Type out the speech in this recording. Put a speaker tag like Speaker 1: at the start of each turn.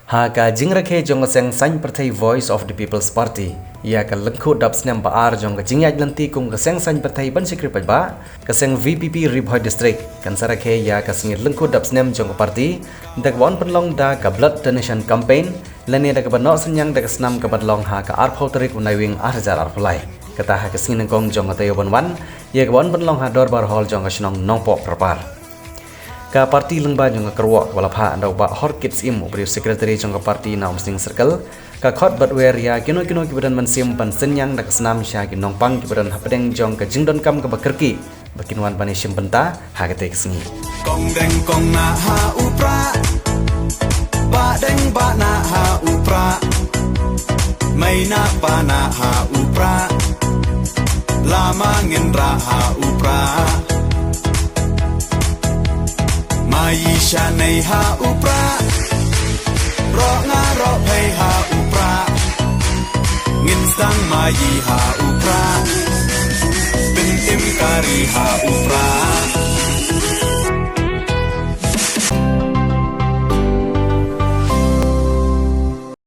Speaker 1: Haka jingrakhe jong seng sign partai Voice of the People's Party. Ia ka lengku dap senam baar jong ka jingyaj lanti kum ka seng sign partai ban sikri pajba ka seng VPP Ribhoi district kan sarakhe ia ka sengit lengku dap senam jong ka parti dak wan penlong da ka blood donation campaign lani da ka banok senyang da ka senam ka badlong ha ka arphau tarik unai wing arjar arpulai kata ha ka singin kong jong ka tayo banwan ia ka wan penlong ha dorbar hall jong ka snong nongpok prapar ka parti lengba jong ka kerwak walapha andau ba horkits im ubri secretary jong ka parti na umsing circle ka khot batwer ya kino kibadan mansim pan senyang da kesnam sya ki nongpang kibadan hapedeng jong ka jingdon kam ka bakerki bakinwan pani simpenta ha ka tek singi
Speaker 2: kong deng kong na ha upra ba deng ba na ha upra mai na pa na ha upra lama ngendra ha upra Maisha nei ha upra ro nga ro pei ha upra ngin sang mai ha upra bin im kari ha upra